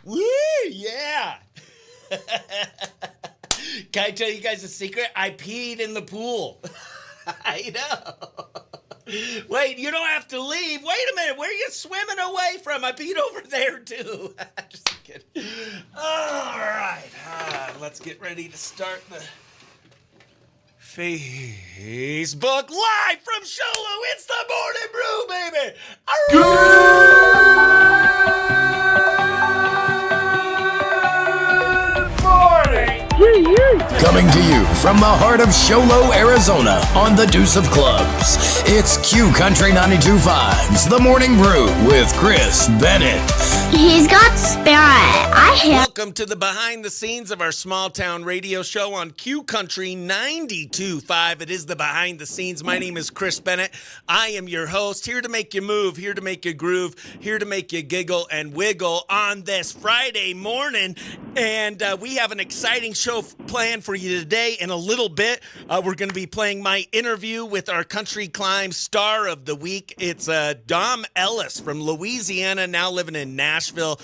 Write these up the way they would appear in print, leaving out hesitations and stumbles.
Woo, yeah. Can I tell you guys a secret? I peed in the pool. I know. Wait, you don't have to leave. Wait a minute. Where are you swimming away from? I peed over there, too. Just kidding. All right. Let's get ready to start the Facebook Live from Sholo. It's the Morning Brew, baby. Coming to you from the heart of Sholo, Arizona, on the Deuce of Clubs. It's Q Country 92.5's The Morning Brew with Chris Bennett. He's got spirit. Welcome to the behind the scenes of our small town radio show on Q Country 92.5. It is the behind the scenes. My name is Chris Bennett. I am your host, here to make you move, here to make you groove, here to make you giggle and wiggle on this Friday morning. And we have an exciting show planned for you today. In a little bit, we're going to be playing my interview with our Country Climb star of the week. It's Dom Ellis from Louisiana, now living in Nashville.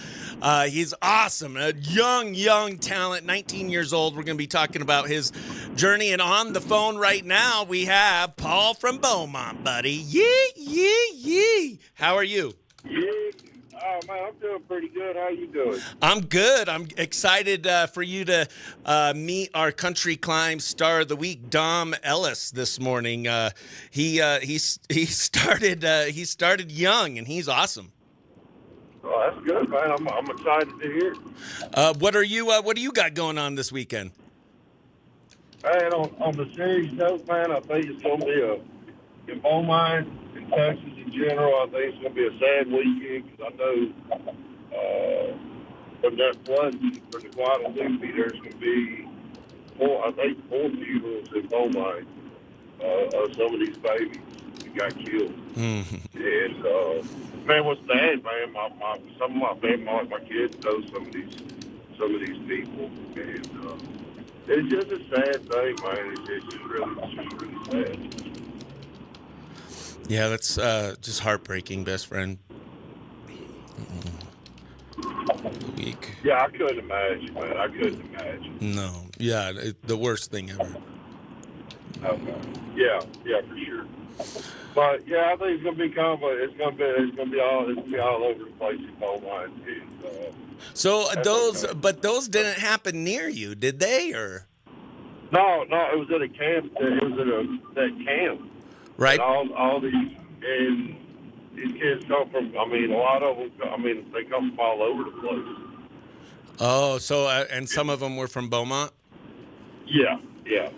He's awesome, a young talent, 19 years old. We're going to be talking about his journey. And on the phone right now, we have Paul from Beaumont, buddy. Yee. How are you? Yeah. Oh, man, I'm doing pretty good. How you doing? I'm good. I'm excited for you to meet our Country Climb star of the week, Dom Ellis, this morning. He started young, and he's awesome. Oh, that's good, man. I'm excited to hear. What do you got going on this weekend? Man, on the serious note, man, I think it's going to be in Beaumont, in Texas in general, I think it's going to be a sad weekend because I know from that flood for the Guadalupe, there's going to be four funerals in Beaumont of some of these babies that got killed. Mm-hmm. And man, what's sad, man? Some of my kids know some of these people, and it's just a sad thing, man. It's just really sad. Yeah, that's just heartbreaking, best friend. Week. Yeah, I couldn't imagine, man. I couldn't imagine. No, yeah, the worst thing ever. Okay. Yeah, for sure. But yeah, I think it's gonna be kind of it's gonna be all over the place in Beaumont. So those, okay. But those didn't happen near you, did they? Or no, it was at a camp. It was at that camp. Right. And all these kids come from. I mean, a lot of them. I mean, they come from all over the place. Oh, so and some of them were from Beaumont. Yeah. Yeah,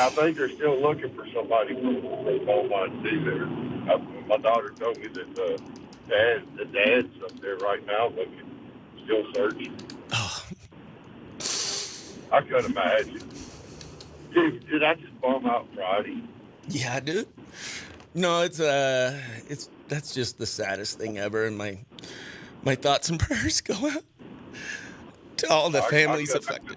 I think they're still looking for somebody from Beaumont to do there. My daughter told me that the dad's up there right now looking, still searching. Oh. I couldn't imagine. Did I just bum out Friday? Yeah, dude. No, that's just the saddest thing ever, and my thoughts and prayers go out to all the families affected.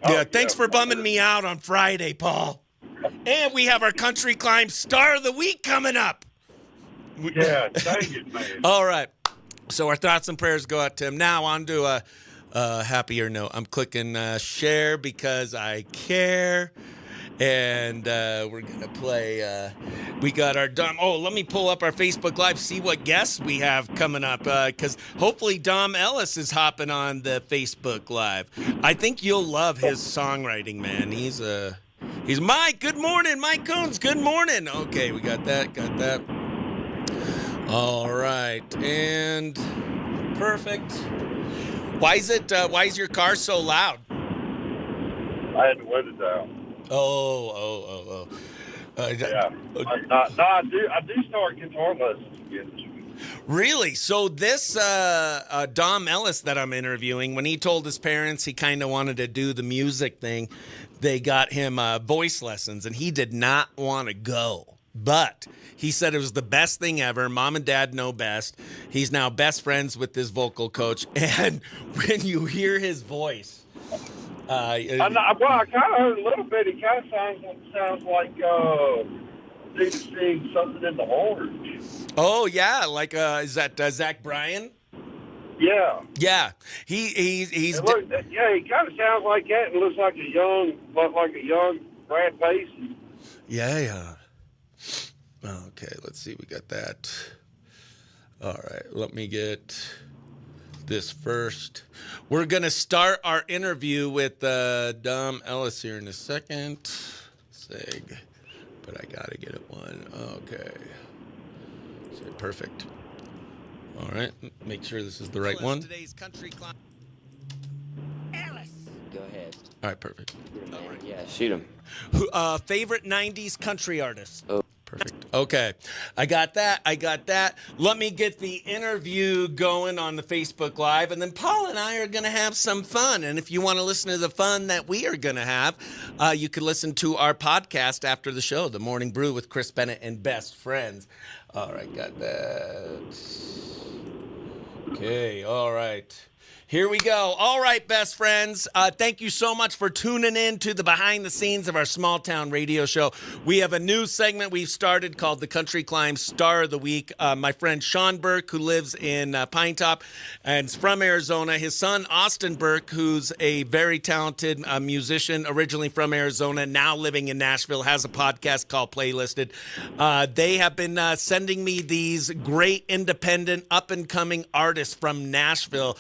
Yeah, thanks for bumming me out on Friday, Paul. And we have our Country Climb star of the week coming up. Yeah, dang it, man. All right. So our thoughts and prayers go out to him. Now on to a happier note. I'm clicking share because I care. And we're going to play, we got our Dom. Oh, let me pull up our Facebook Live, see what guests we have coming up, because hopefully Dom Ellis is hopping on the Facebook Live. I think you'll love his songwriting, man. He's Mike. Good morning, Mike Coons. Good morning. Okay, we got that. All right, and perfect. Why is your car so loud? I had the window down. Oh. Yeah. I do start guitar lessons again this week. Really? So this Dom Ellis that I'm interviewing, when he told his parents he kind of wanted to do the music thing, they got him voice lessons, and he did not want to go. But he said it was the best thing ever. Mom and Dad know best. He's now best friends with his vocal coach. And when you hear his voice, I kind of heard a little bit. He kind of sounds like they sing something in the orange. Oh yeah, like is that Zach Bryan? Yeah. Yeah, he's He kind of sounds like that and looks like a young Brad Pace. yeah. Okay, let's see. We got that. All right, let me get this first. We're going to start our interview with Dom Ellis here in a second. Seg, but I got to get it one. Okay. So, perfect. All right, make sure this is the right one. Today's country climb. Go ahead. All right, perfect. Yeah, shoot him. Favorite 90s country artist? Oh. Perfect. Okay. I got that. Let me get the interview going on the Facebook Live, and then Paul and I are going to have some fun. And if you want to listen to the fun that we are going to have, you can listen to our podcast after the show, The Morning Brew with Chris Bennett and Best Friends. All right, got that. Okay, all right. Here we go. All right, best friends. Thank you so much for tuning in to the behind the scenes of our small town radio show. We have a new segment we've started called the Country Climb Star of the Week. My friend Sean Burke, who lives in Pine Top and is from Arizona. His son, Austin Burke, who's a very talented musician, originally from Arizona, now living in Nashville, has a podcast called Playlisted. They have been sending me these great independent up-and-coming artists from Nashville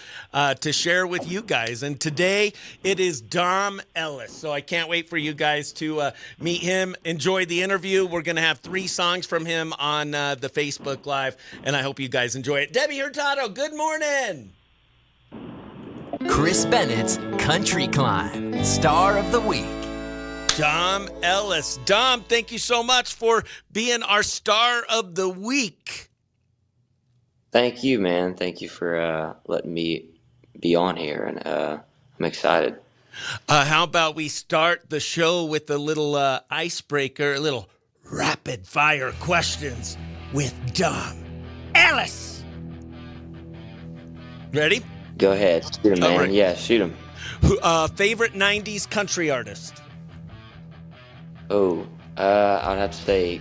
to share with you guys. And today it is Dom Ellis. So I can't wait for you guys to meet him. Enjoy the interview. We're going to have 3 songs from him on the Facebook Live, and I hope you guys enjoy it. Debbie Hurtado, good morning. Chris Bennett's Country Climb Star of the Week. Dom Ellis. Dom, thank you so much for being our Star of the Week. Thank you, man. Thank you for letting me be on here, and I'm excited. How about we start the show with a little icebreaker, a little rapid fire questions with Dom Ellis. Ready? Go ahead. Shoot him, man. Right. Yeah, shoot him. Favorite 90s country artist? Oh, I'd have to say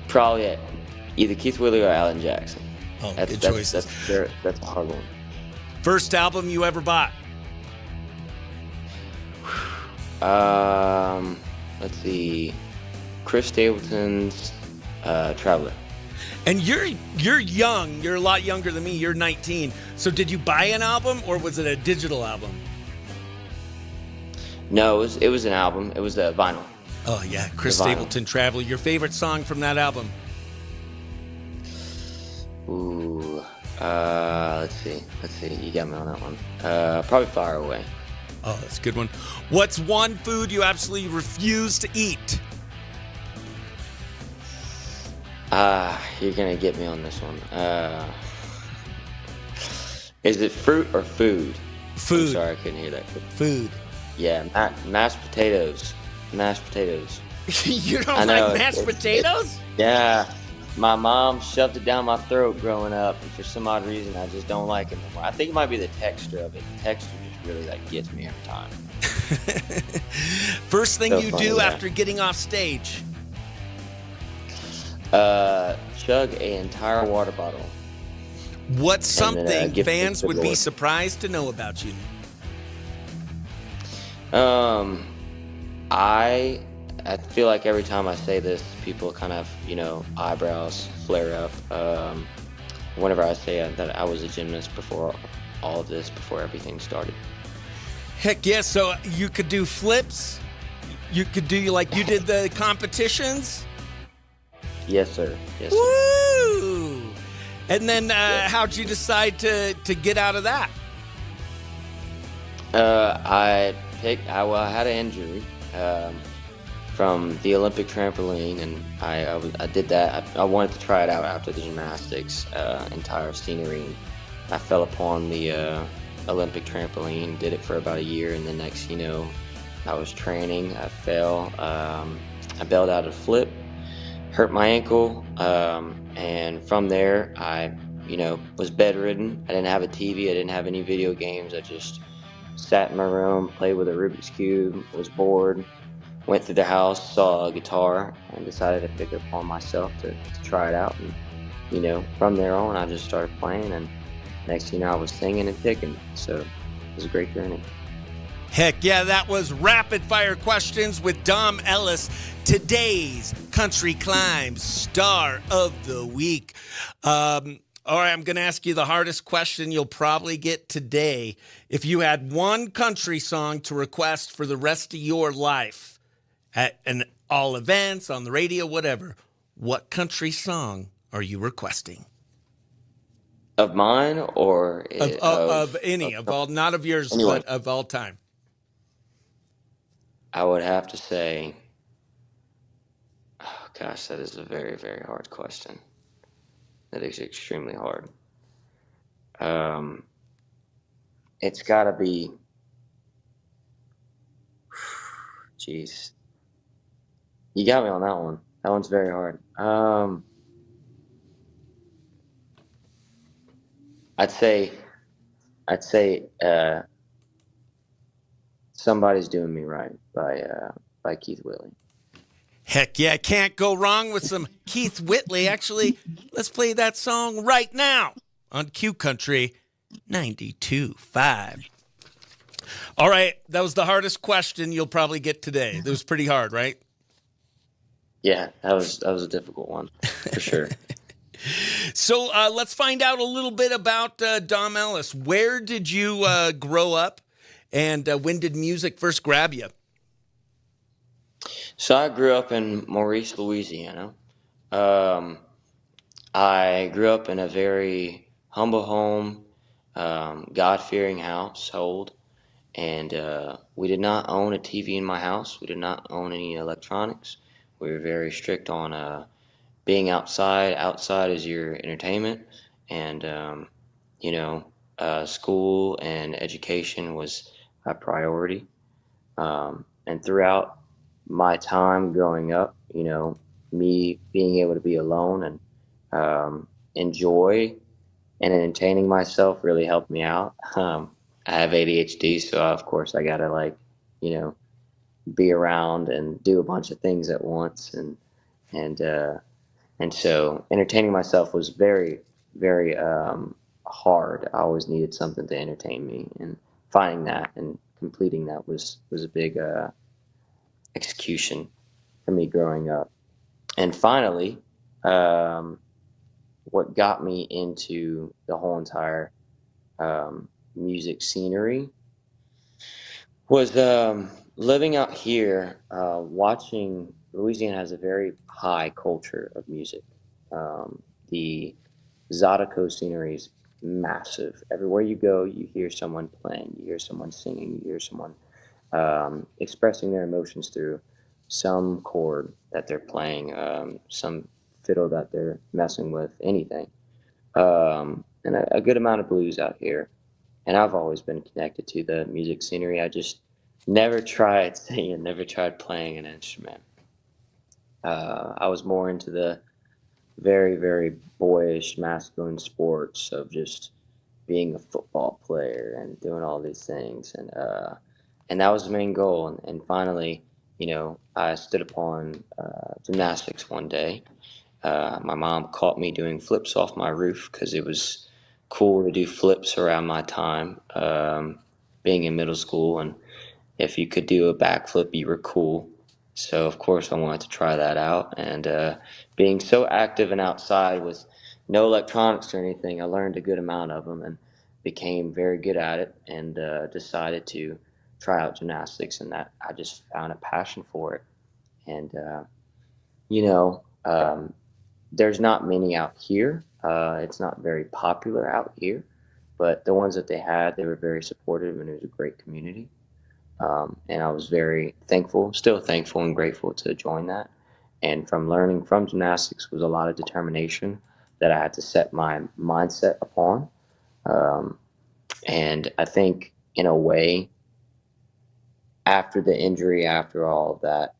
probably either Keith Willie or Alan Jackson. Oh, good choices. That's a hard one. First album you ever bought? Let's see. Chris Stapleton's Traveler. And you're young. You're a lot younger than me. You're 19. So did you buy an album or was it a digital album? No, it was an album. It was a vinyl. Oh yeah, Chris Stapleton, Traveler. Your favorite song from that album? Ooh, let's see. You got me on that one. Probably Fire Away. Oh, that's a good one. What's one food you absolutely refuse to eat? You're gonna get me on this one. Is it fruit or food? Food. I'm sorry, I couldn't hear that. Food. Yeah, mashed potatoes. Mashed potatoes. You don't like mashed potatoes? Yeah. My mom shoved it down my throat growing up, and for some odd reason, I just don't like it anymore. I think it might be the texture of it. The texture just really gets me every time. First thing So you funny, do yeah. after getting off stage? Chug an entire water bottle. What's something give it fans to the would be Lord. surprised to know about you? I feel like every time I say this, people kind of, eyebrows flare up. Whenever I say that I was a gymnast before all of this, before everything started. Heck yeah, so you could do flips? You could do like you did the competitions? Yes, sir. Yes, sir. Woo! And then how'd you decide to get out of that? I had an injury from the Olympic trampoline, and I did that. I wanted to try it out after the gymnastics, entire scenery. I fell upon the Olympic trampoline, did it for about a year, and the next, I was training. I fell. I bailed out a flip, hurt my ankle, and from there, I, was bedridden. I didn't have a TV. I didn't have any video games. I just sat in my room, played with a Rubik's Cube, was bored, went through the house, saw a guitar, and decided to pick it upon myself to try it out. And from there on, I just started playing, and next thing you know, I was singing and picking. So it was a great journey. Heck yeah, that was Rapid Fire Questions with Dom Ellis, today's Country Climbs Star of the Week. All right, I'm going to ask you the hardest question you'll probably get today. If you had one country song to request for the rest of your life, at all events, on the radio, whatever, what country song are you requesting? Of mine or Of any, of all, not of yours, anyone. but of all time. I would have to say, oh gosh, that is a very, very hard question. That is extremely hard. It's got to be, jeez. You got me on that one. That one's very hard. I'd say, Somebody's Doing Me Right by Keith Whitley. Heck yeah, can't go wrong with some Keith Whitley. Actually, let's play that song right now on Q Country 92.5. All right, that was the hardest question you'll probably get today. That was pretty hard, right? Yeah, that was a difficult one, for sure. So let's find out a little bit about Dom Ellis. Where did you grow up, and when did music first grab you? So I grew up in Maurice, Louisiana. I grew up in a very humble home, God-fearing household, and we did not own a TV in my house. We did not own any electronics. We were very strict on being outside. Outside is your entertainment, and school and education was a priority. And throughout my time growing up, me being able to be alone and enjoy and entertaining myself really helped me out. I have ADHD, so of course I gotta be around and do a bunch of things at once, and so entertaining myself was very, very hard. I always needed something to entertain me, and finding that and completing that was a big execution for me growing up. And finally, what got me into the whole entire music scenery was living out here, watching. Louisiana has a very high culture of music. The Zydeco scenery is massive. Everywhere you go, you hear someone playing, you hear someone singing, you hear someone expressing their emotions through some chord that they're playing, some fiddle that they're messing with, anything. And a good amount of blues out here. And I've always been connected to the music scenery. I just never tried singing, never tried playing an instrument. I was more into the very, very boyish, masculine sports of just being a football player and doing all these things. And that was the main goal. And finally, I stood upon gymnastics one day. My mom caught me doing flips off my roof because it was cool to do flips around my time, being in middle school. And if you could do a backflip, you were cool. So, of course, I wanted to try that out. And being so active and outside with no electronics or anything, I learned a good amount of them and became very good at it, and decided to try out gymnastics, and that I just found a passion for it. And, there's not many out here. It's not very popular out here, but the ones that they had, they were very supportive, and it was a great community. And I was very thankful, still thankful and grateful to join that. And from learning from gymnastics was a lot of determination that I had to set my mindset upon. And I think in a way, after the injury, after all of that,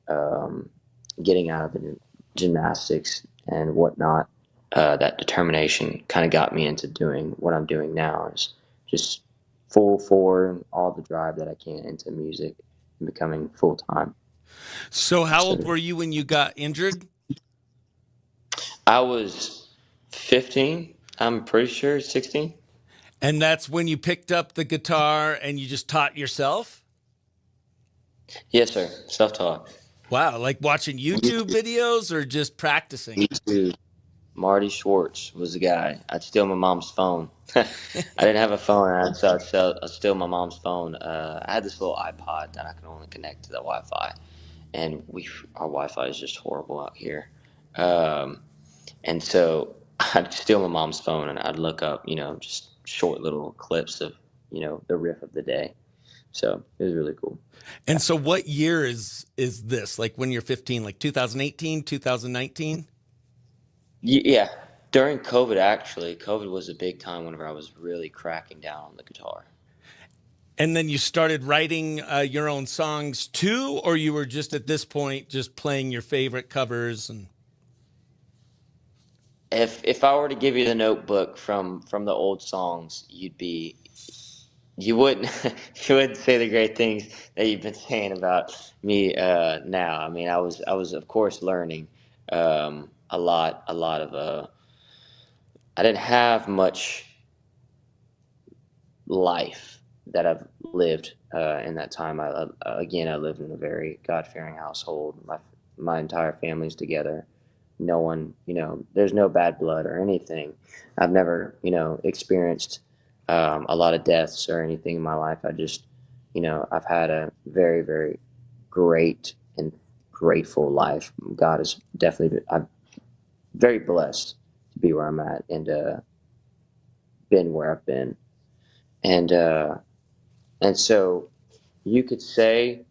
getting out of the gymnastics and whatnot, that determination kind of got me into doing what I'm doing now, is just full forward, all the drive that I can into music and becoming full time. So how old were you when you got injured? I was 15. I'm pretty sure 16. And that's when you picked up the guitar and you just taught yourself? Yes, sir. Self-taught. Wow, like watching YouTube videos or just practicing? YouTube. Marty Schwartz was the guy. I'd steal my mom's phone. I didn't have a phone, so I'd steal my mom's phone. I had this little iPod that I could only connect to the Wi-Fi, and our Wi-Fi is just horrible out here. And so I'd steal my mom's phone and I'd look up, just short little clips of, the riff of the day. So it was really cool. And so what year is this? Like when you're 15, like 2018, 2019? Yeah, during COVID, actually, COVID was a big time whenever I was really cracking down on the guitar. And then you started writing your own songs too, or you were just at this point just playing your favorite covers? And If I were to give you the notebook from the old songs, you wouldn't you wouldn't say the great things that you've been saying about me now. I mean, I was of course learning a lot of I didn't have much life that I've lived in that time. I lived in a very God-fearing household. My entire family's together. No one, there's no bad blood or anything. I've never, experienced a lot of deaths or anything in my life. I just, I've had a very, very great and grateful life. God is definitely, I'm very blessed to be where I'm at and been where I've been. And so you could say,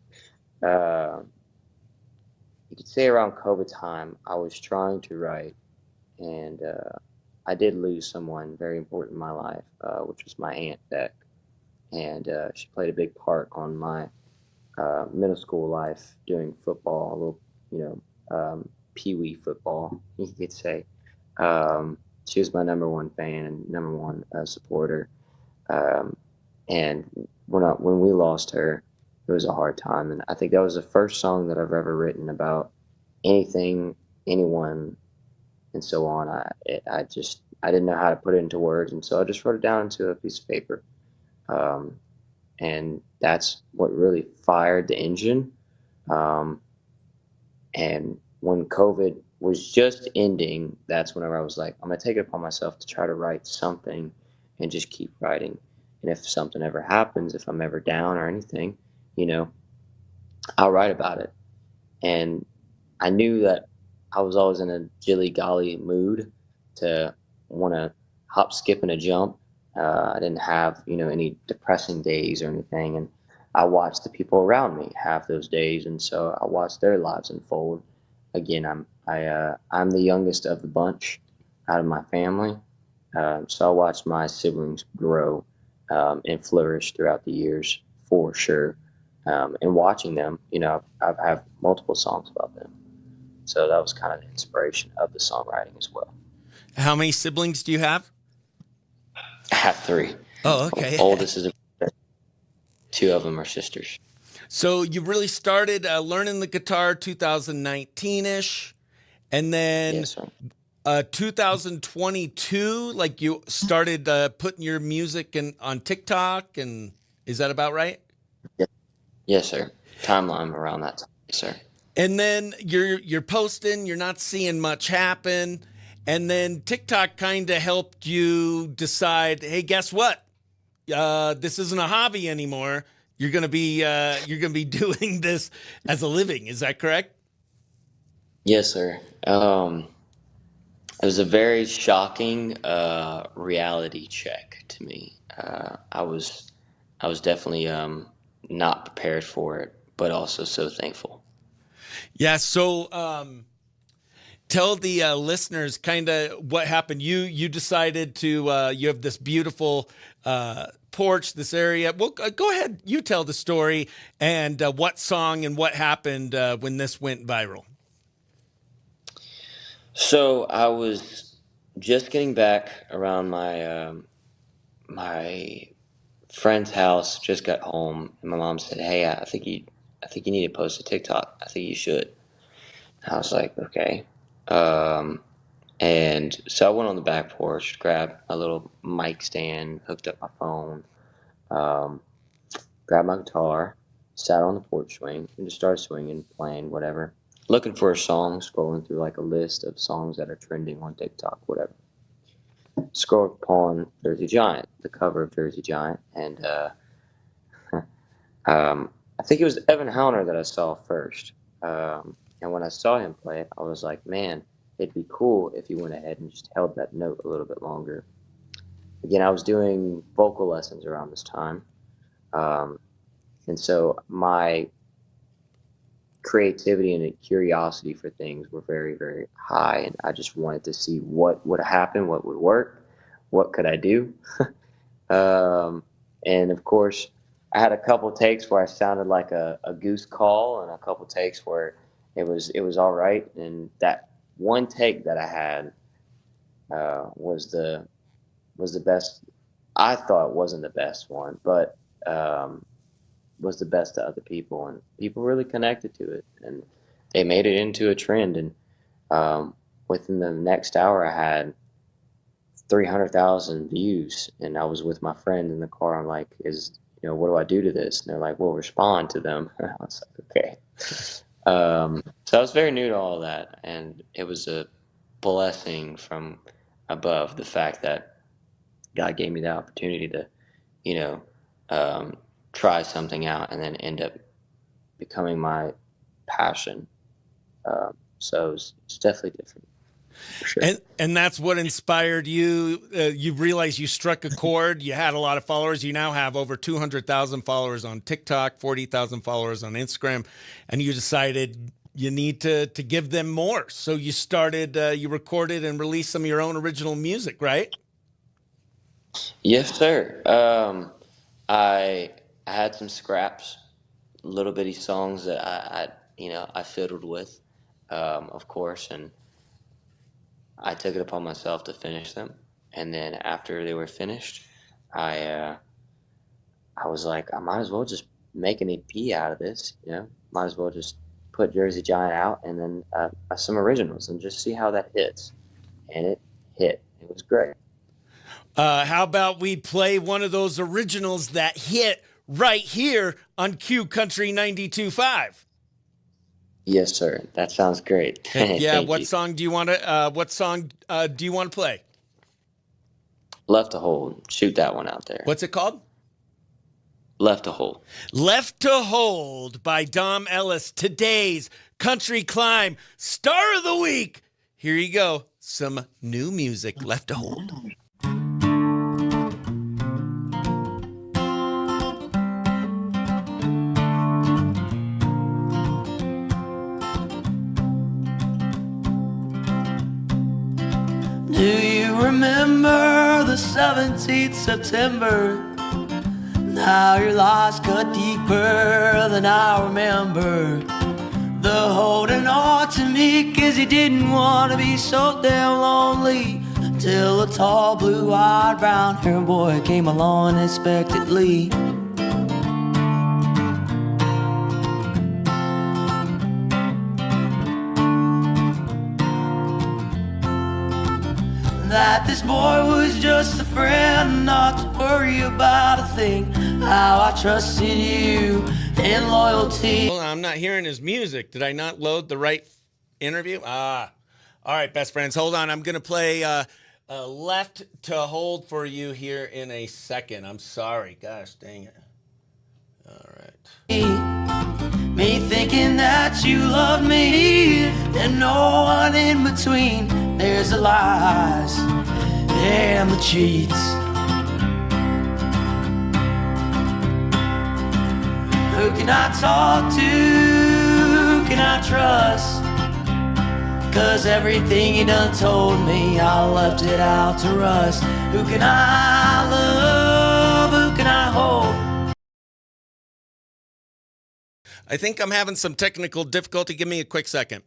around COVID time, I was trying to write, and I did lose someone very important in my life, which was my aunt Beck, and she played a big part on my middle school life doing football, a little, pee-wee football, you could say. She was my number one fan and number one supporter, and when we lost her, it was a hard time, and I think that was the first song that I've ever written about anything, anyone, and so on. I didn't know how to put it into words, and so I just wrote it down into a piece of paper, and that's what really fired the engine. And when COVID was just ending, that's whenever I was like, I'm gonna take it upon myself to try to write something and just keep writing. And if something ever happens, if I'm ever down or anything, I'll write about it. And I knew that I was always in a jilly golly mood to want to hop, skip, and a jump. I didn't have, any depressing days or anything. And I watched the people around me have those days. And so I watched their lives unfold. Again, I'm the youngest of the bunch out of my family. So I watched my siblings grow and flourish throughout the years for sure. And watching them, I've have multiple songs about them. So that was kind of the inspiration of the songwriting as well. how many siblings do you have? I have 3. Oh, okay. Oldest is 2 of them are sisters. So you really started learning the guitar 2019-ish, and then Yes, sir. 2022, like you started putting your music on TikTok, and is that about right? Yes, sir. Timeline around that time. Yes, sir. And then you're posting, you're not seeing much happen, and then TikTok kind of helped you decide, hey, guess what? This isn't a hobby anymore. You're gonna be doing this as a living. Is that correct? Yes, sir. It was a very shocking reality check to me. I was definitely not prepared for it, but also so thankful. Yeah. So tell the listeners kind of what happened. You decided to you have this beautiful porch, this area. Well, go ahead. You tell the story and what song and what happened when this went viral. So I was just getting back around my friend's house. Just got home, and my mom said, "Hey, I think you need to post a TikTok. I think you should." And I was like, "Okay." And so I went on the back porch, grabbed a little mic stand, hooked up my phone, grabbed my guitar, sat on the porch swing, and just started swinging, playing, whatever. Looking for a song, scrolling through like a list of songs that are trending on TikTok, whatever. Scrolled upon Jersey Giant, the cover of Jersey Giant, and I think it was Evan Hauner that I saw first. And when I saw him play it, I was like, man, it'd be cool if he went ahead and just held that note a little bit longer. Again, I was doing vocal lessons around this time. And so my creativity and curiosity for things were very, very high. And I just wanted to see what would happen, what would work, what could I do. And of course, I had a couple takes where I sounded like a goose call, and a couple takes where it was all right. And that one take that I had was the best. I thought it wasn't the best one, but was the best to other people, and people really connected to it, and they made it into a trend. And within the next hour, I had 300,000 views, and I was with my friend in the car. I'm like, what do I do to this? And they're like, well, respond to them. I was like, okay. So I was very new to all of that, and it was a blessing from above, the fact that God gave me the opportunity to, try something out and then end up becoming my passion. So it's definitely different. For sure. And that's what inspired you. You realized you struck a chord. You had a lot of followers. You now have over 200,000 followers on TikTok, 40,000 followers on Instagram, and you decided you need to give them more. So you started, you recorded and released some of your own original music, right? Yes, sir. I had some scraps, little bitty songs that I fiddled with, of course, and I took it upon myself to finish them. And then after they were finished, I was like, I might as well just make an EP out of this, might as well just put Jersey Giant out and then some originals and just see how that hits. And it hit. It was great. How about we play one of those originals that hit right here on Q Country 92.5? Yes, sir. That sounds great. Yeah. What song do you want to play? Left to Hold. Shoot that one out there. What's it called? Left to Hold. Left to Hold by Dom Ellis. Today's Country Climb Star of the Week. Here you go. Some new music. Left to Hold. Do you remember the 17th September? Now your loss cut deeper than I remember. The holding on to me 'cause you didn't want to be so damn lonely. Till a tall blue-eyed brown-haired boy came along unexpectedly. That this boy was just a friend, not to worry about a thing. How I trusted you in loyalty. Hold on, I'm not hearing his music. Did I not load the right interview? All right, best friends. Hold on. I'm going to play Left to Hold for you here in a second. I'm sorry. Gosh, dang it. All right. Me thinking that you loved me and no one in between. There's the lies and the cheats. Who can I talk to? Who can I trust? 'Cause everything you done told me, I left it out to rust. Who can I love? Who can I hold? I think I'm having some technical difficulty. Give me a quick second.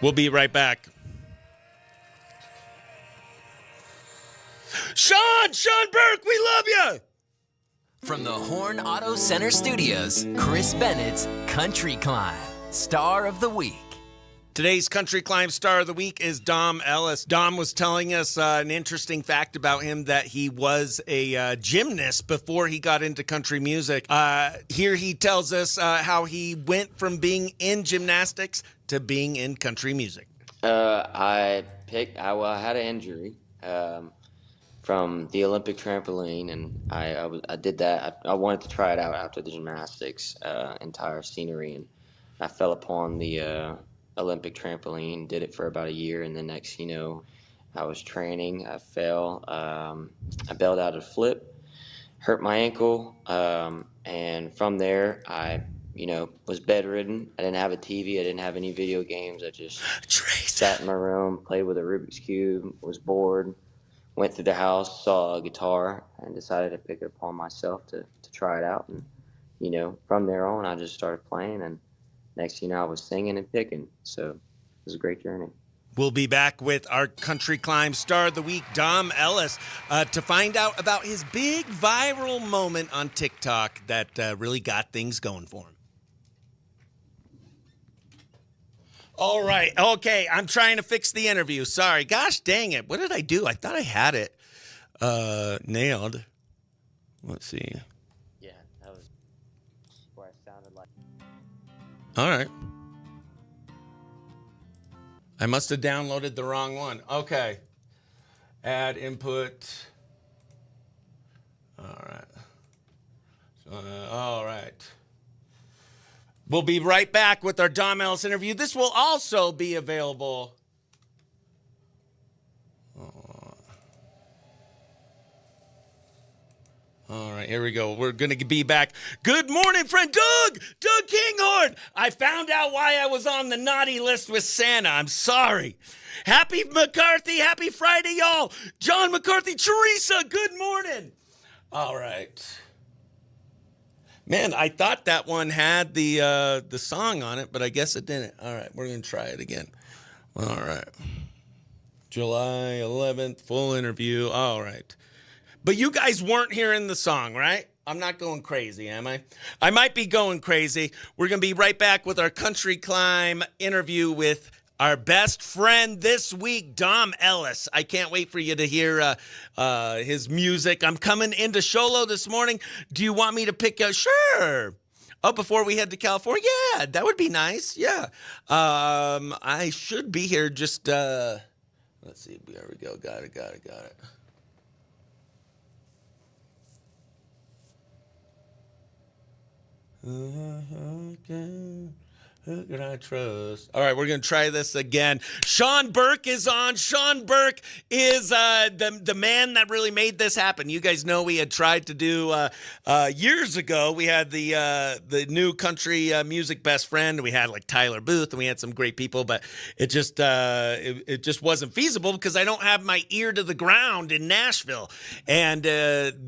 We'll be right back. Sean Burke, we love you. From the Horn Auto Center Studios, Chris Bennett's Country Climb, Star of the Week. Today's Country Climb Star of the Week is Dom Ellis. Dom was telling us an interesting fact about him, that he was a gymnast before he got into country music. Here he tells us how he went from being in gymnastics to being in country music. I had an injury from the Olympic trampoline, and I did that. I wanted to try it out after the gymnastics, entire scenery, and I fell upon the Olympic trampoline, did it for about a year, and then next, I was training, I fell, I bailed out a flip, hurt my ankle, and from there, I was bedridden. I didn't have a TV, I didn't have any video games, I just sat in my room, played with a Rubik's Cube, was bored, went through the house, saw a guitar, and decided to pick it upon myself to try it out, and, from there on, I just started playing, and next I was singing and picking. So it was a great journey. We'll be back with our Country Climb Star of the Week, Dom Ellis, to find out about his big viral moment on TikTok that really got things going for him. All right. Okay. I'm trying to fix the interview. Sorry. Gosh dang it. What did I do? I thought I had it nailed. Let's see. Yeah, that was where I sounded like. All right. I must have downloaded the wrong one. Okay. Add input. All right. All right. We'll be right back with our Dom Ellis interview. This will also be available. All right, here we go. We're going to be back. Good morning, friend Doug Kinghorn. I found out why I was on the naughty list with Santa. I'm sorry. Happy McCarthy. Happy Friday, y'all. John McCarthy, Teresa, good morning. All right. Man, I thought that one had the song on it, but I guess it didn't. All right, we're going to try it again. All right. July 11th, full interview. All right. But you guys weren't hearing the song, right? I'm not going crazy, am I? I might be going crazy. We're going to be right back with our Country Climb interview with our best friend this week, Dom Ellis. I can't wait for you to hear his music. I'm coming into Sholo this morning. Do you want me to pick a? Sure. Oh, before we head to California? Yeah, that would be nice. Yeah. I should be here just, let's see. There we go. Got it. Okay. Who can I trust? All right, we're going to try this again. Sean Burke is on. Sean Burke is the man that really made this happen. You guys know we had tried to do years ago. We had the new country music best friend. We had like Tyler Booth, and we had some great people, but it just wasn't feasible because I don't have my ear to the ground in Nashville. And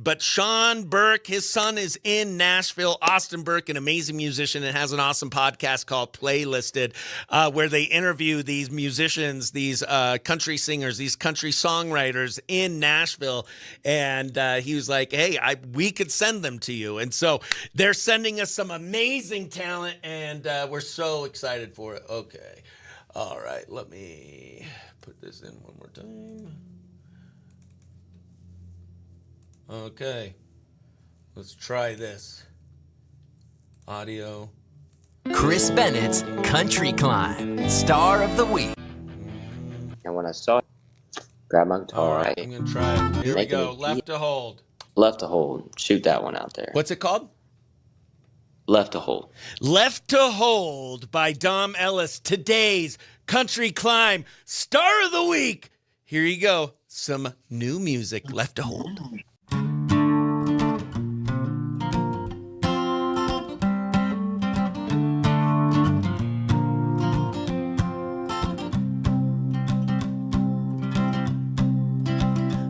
but Sean Burke, his son is in Nashville. Austin Burke, an amazing musician, and has an awesome podcast called Playlisted, where they interview these musicians, these country singers, these country songwriters in Nashville. And he was like, hey, we could send them to you. And so they're sending us some amazing talent, and we're so excited for it. Okay. All right. Let me put this in one more time. Okay. Let's try this. Audio. Chris Bennett's Country Climb Star of the Week. And when I saw it, grab my guitar. All right, I'm going to try it. Here we go. Left to hold. Left to hold. Shoot that one out there. What's it called? Left to hold. Left to Hold by Dom Ellis. Today's Country Climb Star of the Week. Here you go. Some new music. Left to Hold.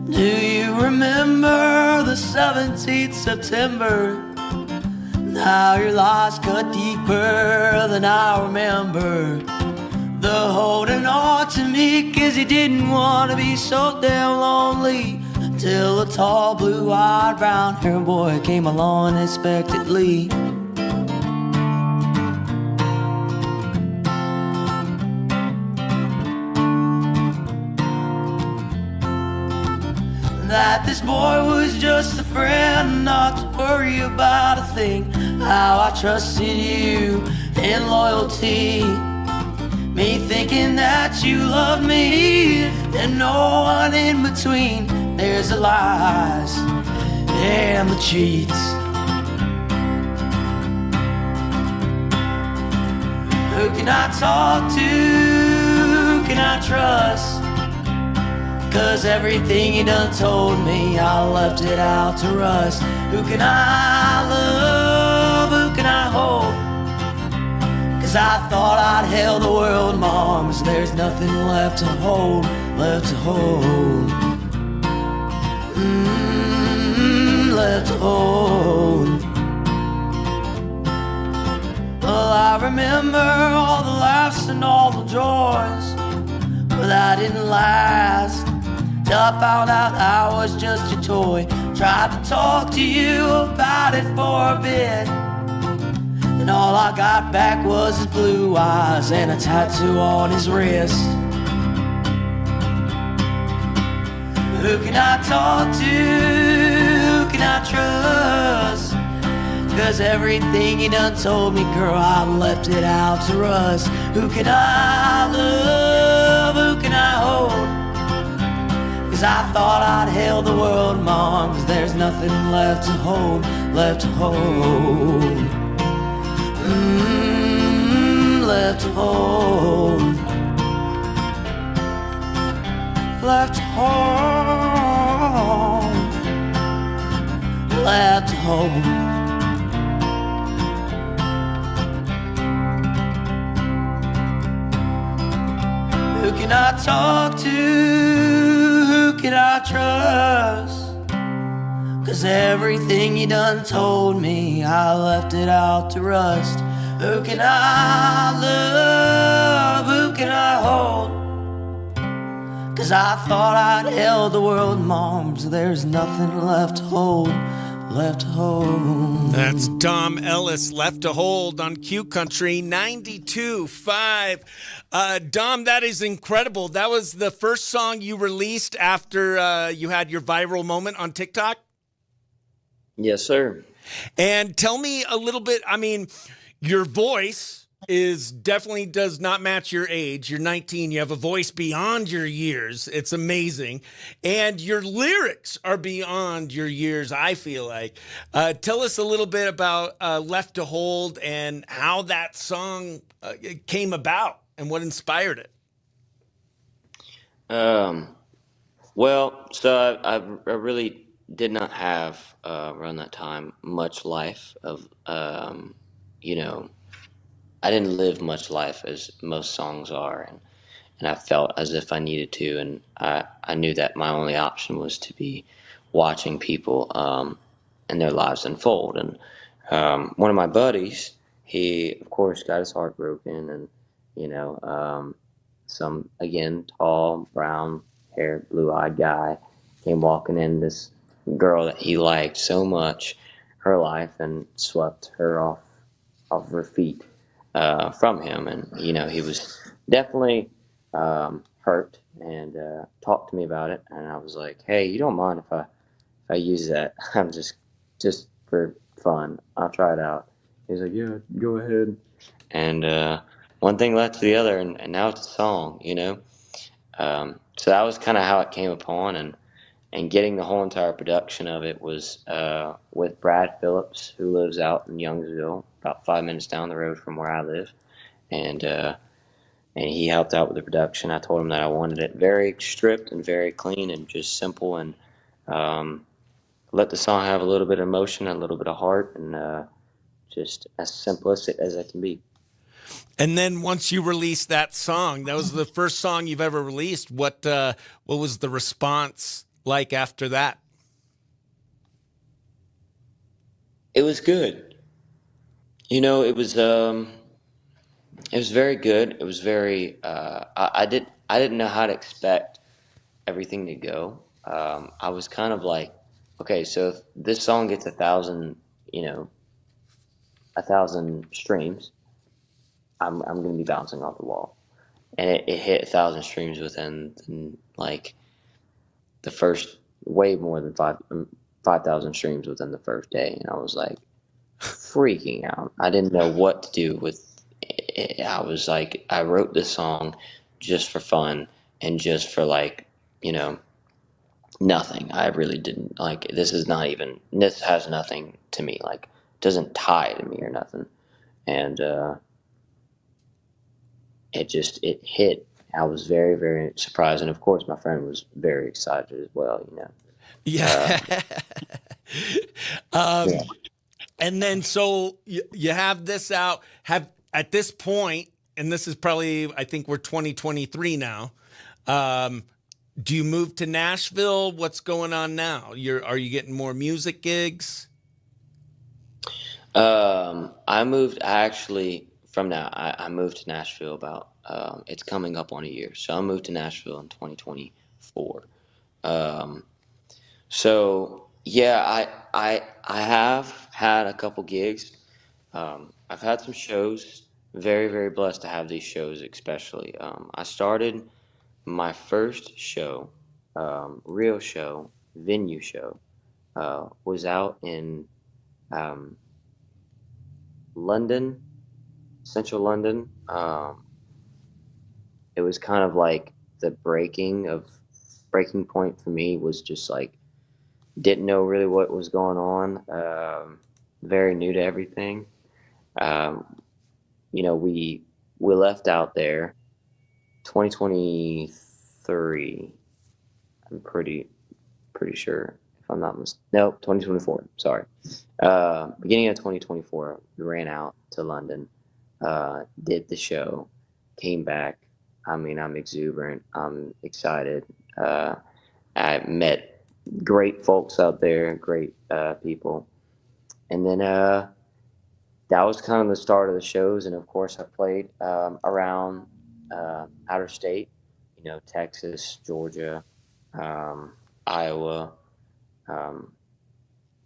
Do you remember the 17th September? Now your loss cut deeper than I remember. The holding on to me 'cause you didn't want to be so damn lonely. Till a tall blue-eyed brown-haired boy came along unexpectedly. that this boy was just a friend, not to worry about a thing. How I trusted you in loyalty, me thinking that you loved me, and no one in between. There's the lies and the cheats. Who can I talk to? Who can I trust? 'Cause everything you done told me, I left it out to rust. Who can I love? Who can I hold? 'Cause I thought I'd held the world, Moms. There's nothing left to hold, left to hold. Left to hold. Well, I remember all the laughs and all the joys, but that didn't last. Till I found out I was just your toy. Tried to talk to you about it for a bit, and all I got back was his blue eyes and a tattoo on his wrist. Who can I talk to? Who can I trust? 'Cause everything you done told me, girl, I left it out to rust. Who can I love? Who can I hold? 'Cause I thought I'd held the world, Moms. There's nothing left to hold, left to hold. Left to hold. Left to hold. Left to hold. Who can I talk to? Who can I trust? 'Cause everything you done told me, I left it out to rust. Who can I love? Who can I hold? 'Cause I thought I'd held the world, Moms. There's nothing left to hold, left to hold. That's Dom Ellis, Left to Hold on Q Country 92.5. Dom, that is incredible. That was the first song you released after you had your viral moment on TikTok? Yes, sir. And tell me a little bit, I mean, your voice is definitely does not match your age. You're 19. You have a voice beyond your years. It's amazing. And your lyrics are beyond your years, I feel like. Tell us a little bit about Left to Hold and how that song came about and what inspired it. Well, so I really did not have around that time much life of, you know, I didn't live much life as most songs are, and I felt as if I needed to, and I knew that my only option was to be watching people and their lives unfold. And one of my buddies, he of course got his heart broken, and you know, some again tall, brown haired, blue eyed guy came walking in. This girl that he liked so much, her life, and swept her off her feet. From him, and you know, he was definitely hurt, and talked to me about it, and I was like, hey, you don't mind if I use that? I'm just for fun, I'll try it out. He's like, yeah, go ahead. And one thing led to the other, and now it's a song, you know. So that was kind of how it came upon, and getting the whole entire production of it was with Brad Phillips, who lives out in Youngsville, about 5 minutes down the road from where I live, and he helped out with the production. I told him that I wanted it very stripped and very clean and just simple, and let the song have a little bit of emotion and a little bit of heart, and just as simplistic as it can be. And then once you released that song, that was the first song you've ever released. What was the response like after that? It was good. You know, it was very good. It was very. I didn't know how to expect everything to go. I was kind of like, okay, so if this song gets 1,000, 1,000 streams, I'm going to be bouncing off the wall, and it hit 1,000 streams within like the first way more than 5,000 streams within the first day, and I was like freaking out. I didn't know what to do with it. I was like, I wrote this song just for fun and just for like, nothing. I really didn't like. This has nothing to me. Like, doesn't tie to me or nothing. And it hit. I was very, very surprised, and of course, my friend was very excited as well. Yeah. Yeah. And then so you have this out. Have at this point, and this is probably, I think we're 2023 now. Do you move to Nashville? What's going on now? Are you getting more music gigs? I moved. I actually from now. I moved to Nashville about. It's coming up on a year, so I moved to Nashville in 2024. So yeah, I have had a couple gigs. I've had some shows. Very, very blessed to have these shows, especially. I started my first show, real show, venue show, was out in London, central London. It was kind of like the breaking point for me was just like, didn't know really what was going on. Very new to everything. We left out there 2023. I'm pretty sure, if I'm not mistaken. Nope, 2024. Sorry. Beginning of 2024, we ran out to London, did the show, came back. I mean, I'm exuberant. I'm excited. I met great folks out there, great people. And then that was kind of the start of the shows. And of course, I played around outer state, Texas, Georgia, Iowa.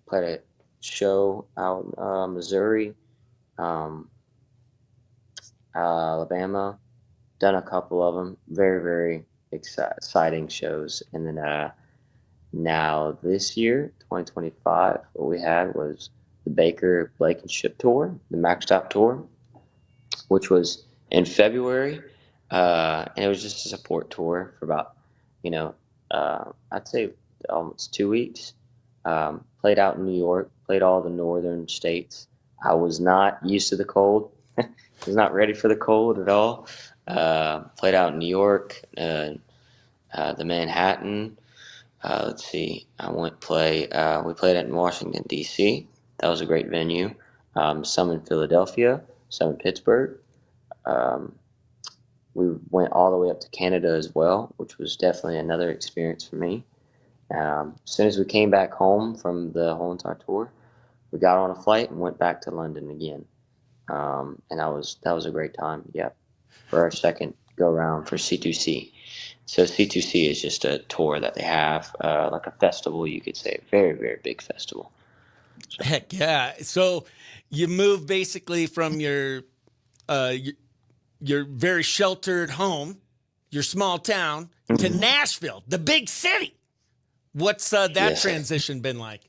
Played a show out in Missouri, Alabama. Done a couple of them. Very, very exciting shows. And then now this year, 2025, what we had was the Baker Blankenship Tour, the Maxed Out Tour, which was in February. And it was just a support tour for about, I'd say almost 2 weeks. Played out in New York, played all the northern states. I was not used to the cold. Was not ready for the cold at all. Played out in New York, the Manhattan. Let's see. We played it in Washington, D.C. That was a great venue. Some in Philadelphia, some in Pittsburgh. We went all the way up to Canada as well, which was definitely another experience for me. As soon as we came back home from the whole entire tour, we got on a flight and went back to London again. And that was a great time. Yeah, for our second go round for C2C. So C2C is just a tour that they have, like a festival, you could say, a very, very big festival. Heck yeah! So you moved basically from your very sheltered home, your small town, to Nashville, the big city. What's that transition been like?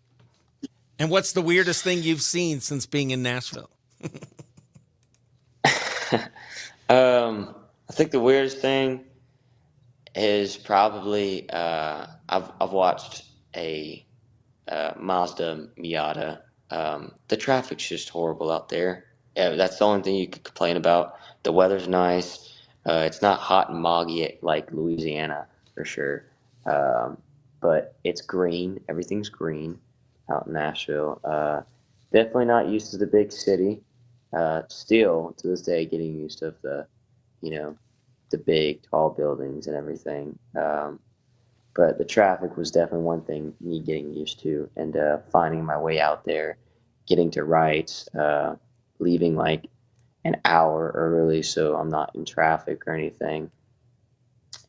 And what's the weirdest thing you've seen since being in Nashville? I think the weirdest thing is probably I've watched a Mazda Miata. The traffic's just horrible out there. Yeah, that's the only thing you could complain about. The weather's nice. It's not hot and moggy like Louisiana for sure. But it's green. Everything's green out in Nashville. Definitely not used to the big city. Still to this day getting used to the big tall buildings and everything. But the traffic was definitely one thing me getting used to, and finding my way out there, getting to Wrights, leaving like an hour early so I'm not in traffic or anything.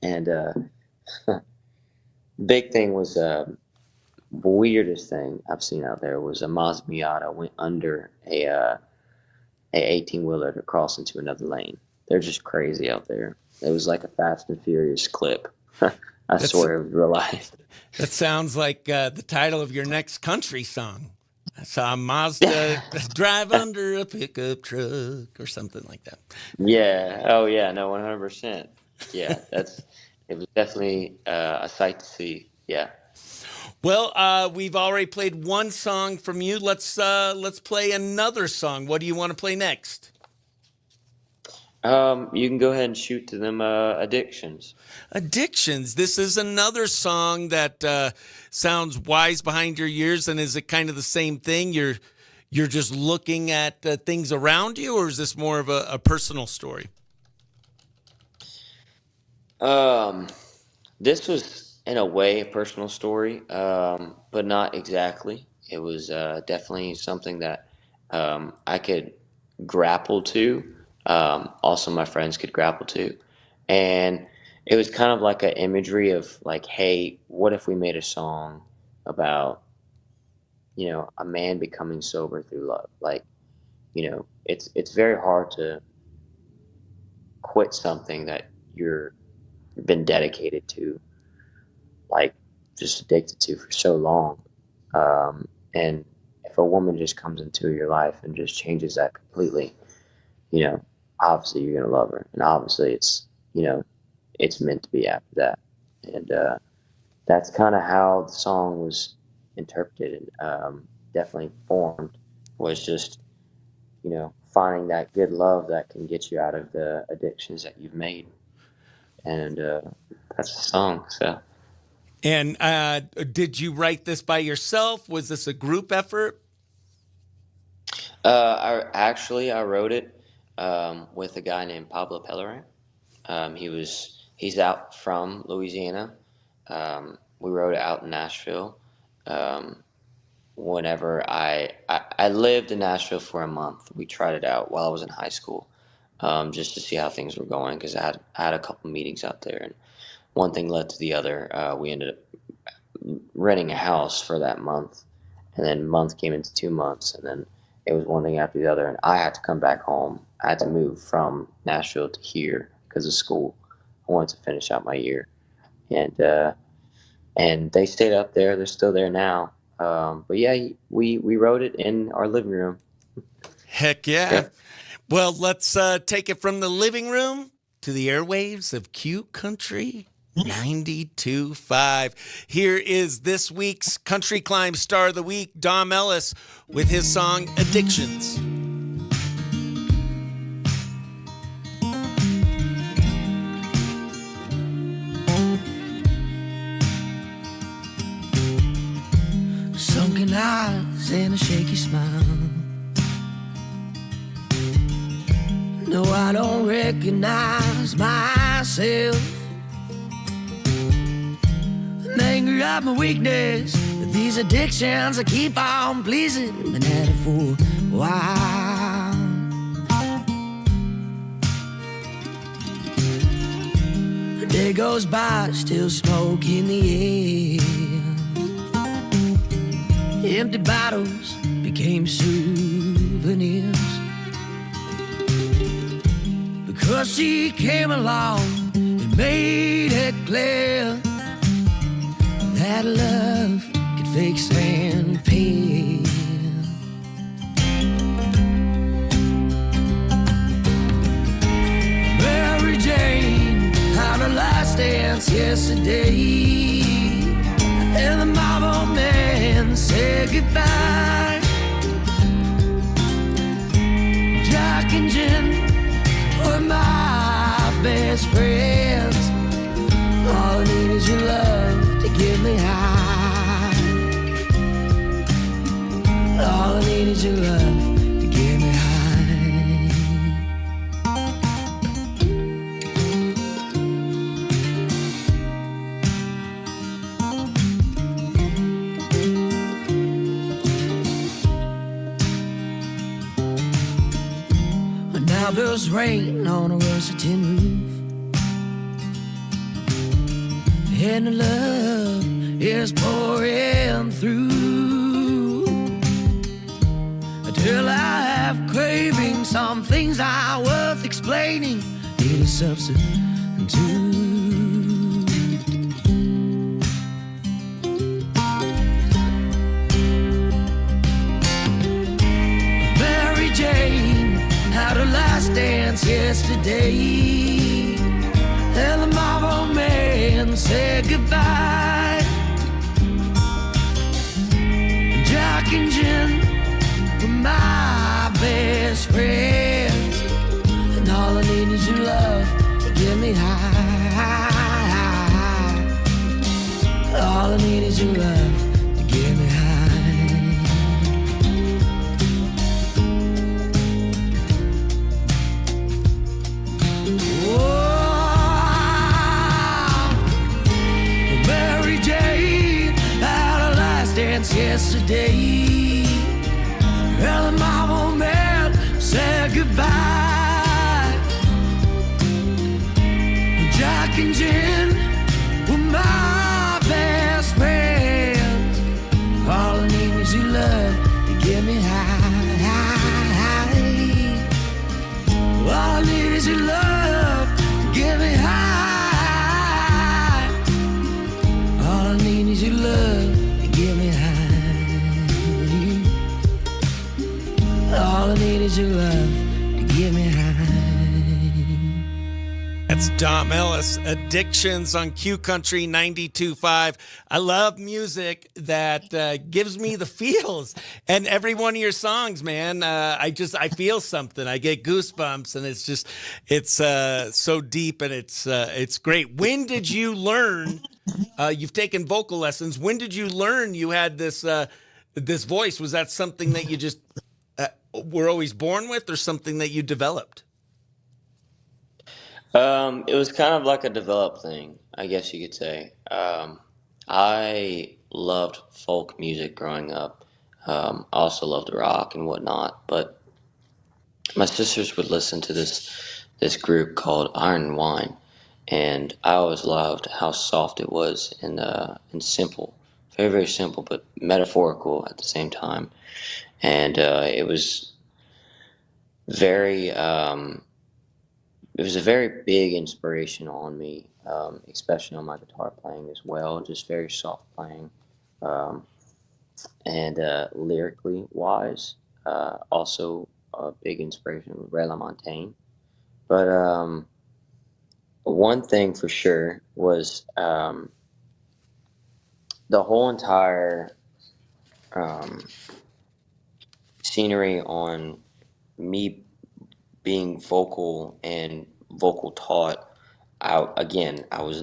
And big thing was weirdest thing I've seen out there was a Mazda Miata went under a 18-wheeler to cross into another lane. They're just crazy out there. It was like a Fast and Furious clip. sort of real life. That sounds like the title of your next country song. I saw Mazda drive under a pickup truck or something like that. Yeah. Oh, yeah. No, 100%. Yeah, it was definitely a sight to see. Yeah. Well, we've already played one song from you. Let's play another song. What do you want to play next? You can go ahead and shoot to them Addictions. Addictions. This is another song that sounds wise behind your ears. And is it kind of the same thing? You're just looking at things around you, or is this more of a personal story? This was in a way a personal story, but not exactly. It was definitely something that I could grapple to. Also, my friends could grapple to, and it was kind of like an imagery of like, hey, what if we made a song about, a man becoming sober through love? Like, it's very hard to quit something that you've been dedicated to, like just addicted to for so long. And if a woman just comes into your life and just changes that completely, obviously you're going to love her. And obviously it's meant to be after that. And that's kind of how the song was interpreted and definitely formed, was just, finding that good love that can get you out of the addictions that you've made. And that's the song. So. And did you write this by yourself? Was this a group effort? I wrote it with a guy named Pablo Pellerin. He's out from Louisiana. We wrote it out in Nashville. Whenever I lived in Nashville for a month, we tried it out while I was in high school, just to see how things were going, because I had a couple meetings out there, and one thing led to the other. We ended up renting a house for that month, and then month came into 2 months, and then it was one thing after the other, and I had to come back home. I had to move from Nashville to here because of school. I wanted to finish out my year, and they stayed up there. They're still there now. But yeah, we wrote it in our living room. Heck yeah. Well, let's take it from the living room to the airwaves of Q Country 92.5. Here is this week's Country Climb Star of the Week, Dom Ellis, with his song Addictions. Sunken eyes and a shaky smile. No, I don't recognize myself. I'm angry at my weakness, but these addictions I keep on pleasing. Been at it for a while. A day goes by, still smoke in the air. Empty bottles became souvenirs, because she came along and made it clear that love could fix and pain. Mary Jane had her last dance yesterday, and the marble man said goodbye. Jack and Jen were my best friends. All I need is your love to get me high. All I need is your love to get me high. Now there's rain on a rusty tin roof, and the love is pouring through, until I have craving. Some things are worth explaining. Need a substitute. yesterday, and the Marlboro Man said goodbye. Jack and Jen were my best friends, and all I need is your love to get me high. All I need is your love to get me high. Mary Jane had a last dance yesterday, and the Marlboro Man said goodbye. Jack and Jen were my best friends. All I need is your love to get me high. All I need is your love to get me high. All I need is your love to get me high. All I need is your love to get me high. That's Dom Ellis, Addictions on Q Country 92.5. I love music that gives me the feels. And every one of your songs, man, I feel something. I get goosebumps, and it's so deep, and it's great. When did you learn? You've taken vocal lessons. When did you learn you had this voice? Was that something that you just were always born with, or something that you developed? It was kind of like a developed thing, I guess you could say. I loved folk music growing up. I also loved rock and whatnot, but my sisters would listen to this group called Iron and Wine, and I always loved how soft it was and simple, very, very simple, but metaphorical at the same time. And it was very it was a very big inspiration on me, especially on my guitar playing as well, just very soft playing. And lyrically wise, also a big inspiration with Ray LaMontagne. But one thing for sure was the whole entire scenery on me being vocal and vocal taught. I was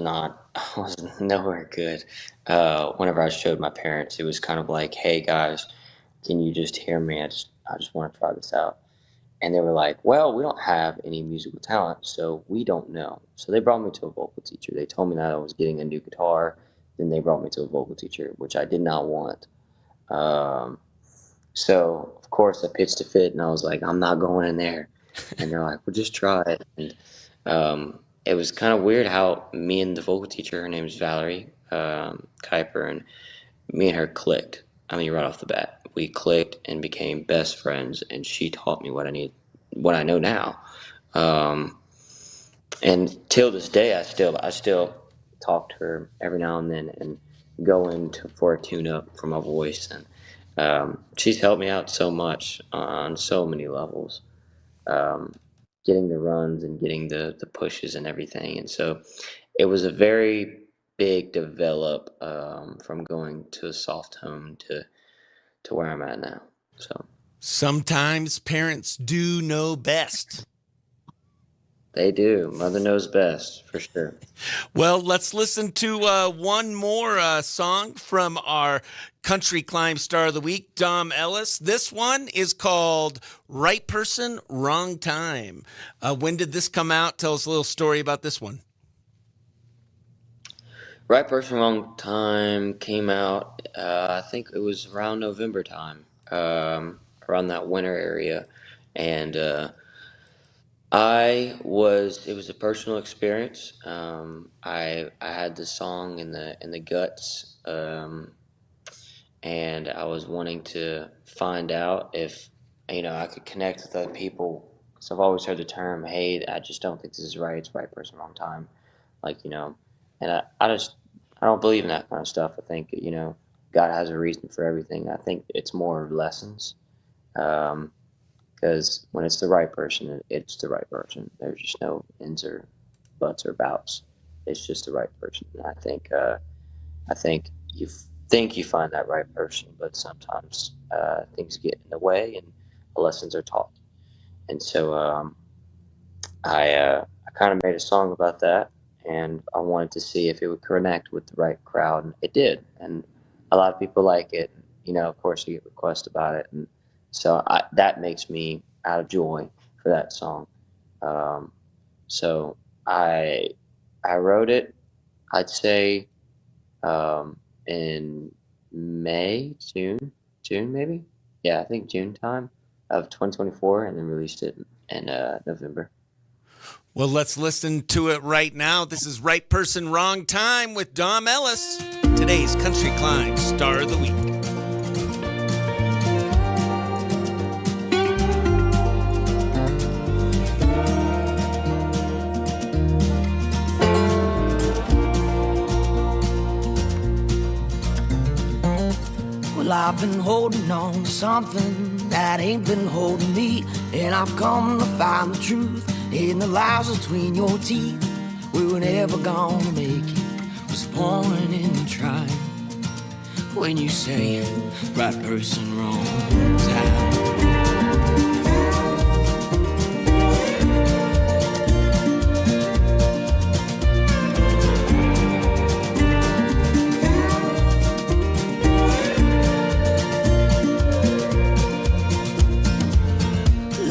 nowhere good. Whenever I showed my parents, it was kind of like, "Hey guys, can you just hear me? I just want to try this out." And they were like, "Well, we don't have any musical talent, so we don't know." So they brought me to a vocal teacher. They told me that I was getting a new guitar. Then they brought me to a vocal teacher, which I did not want. So of course I pitched a fit, and I was like, "I'm not going in there." And they're like, "Well, just try it." And it was kind of weird how me and the vocal teacher, her name is Valerie Kuiper, and me and her clicked. I mean, right off the bat, we clicked and became best friends. And she taught me what I know now. And till this day, I still talk to her every now and then and go in for a tune-up for my voice. And she's helped me out so much on so many levels. Getting the runs and getting the pushes and everything. And so it was a very big develop from going to a soft tone to where I'm at now. So Sometimes parents do know best. they do. Mother knows best, for sure. Well, let's listen to one more song from our Country Climb Star of the Week, Dom Ellis. This one is called Right Person, Wrong Time. When did this come out? Tell us a little story about this one. Right Person, Wrong Time came out, I think it was around November time, around that winter area. And it was a personal experience. I had this song in the guts, and I was wanting to find out if, I could connect with other people, because I've always heard the term, "Hey, I just don't think this is right. It's right person, wrong time." And I don't believe in that kind of stuff. I think, God has a reason for everything. I think it's more lessons. because when it's the right person, it's the right person. There's just no ins or buts or bouts. It's just the right person. And I think you find that right person, but sometimes things get in the way and lessons are taught. And so I kind of made a song about that, and I wanted to see if it would connect with the right crowd, and it did. And a lot of people like it. Of course, you get requests about it, and so that makes me out of joy for that song. So I wrote it, I'd say, in June maybe. Yeah, I think June time of 2024, and then released it in November. Well, let's listen to it right now. This is Right Person, Wrong Time with Dom Ellis, today's Country Climb Star of the Week. Well, I've been holding on to something that ain't been holding me, and I've come to find the truth in the lies between your teeth. We were never gonna make it, was born in trying. When you say right person, wrong time.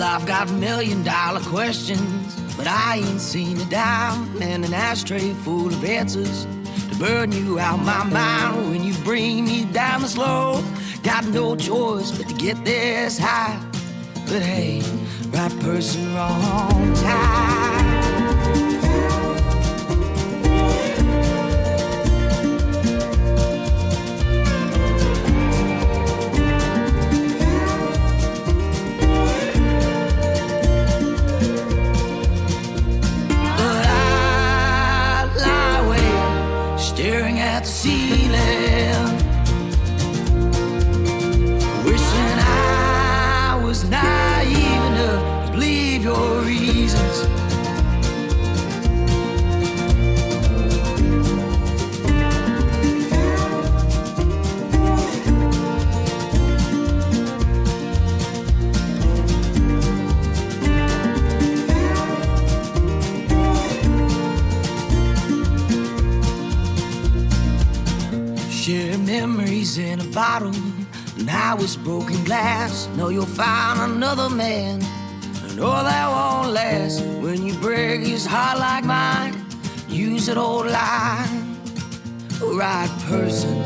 I've got $1,000,000 questions, but I ain't seen a dime and an ashtray full of answers to burn you out my mind when you bring me down the slope. Got no choice but to get this high, but hey, right person, wrong time. Staring at the ceiling, wishing I was naive enough to believe your reasons. Share memories in a bottle, now it's broken glass. Know you'll find another man, and all that won't last. When you break his heart like mine, use that old line, right person,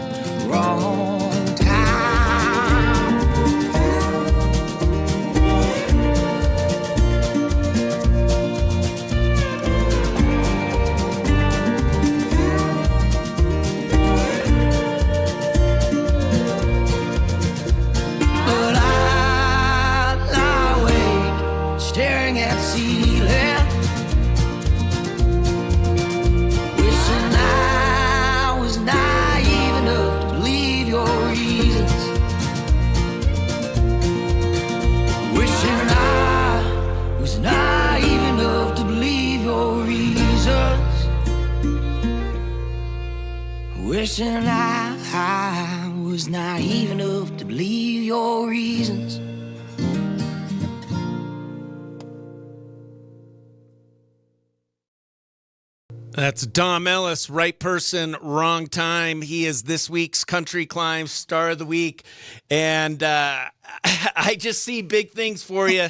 wrong time. Staring at the ceiling, wishing I was naive enough to believe your reasons. Wishing I was naive enough to believe your reasons. Wishing I was naive enough to believe your reasons. That's Dom Ellis, Right Person, Wrong Time. He is this week's Country Climb Star of the Week. And I just see big things for you.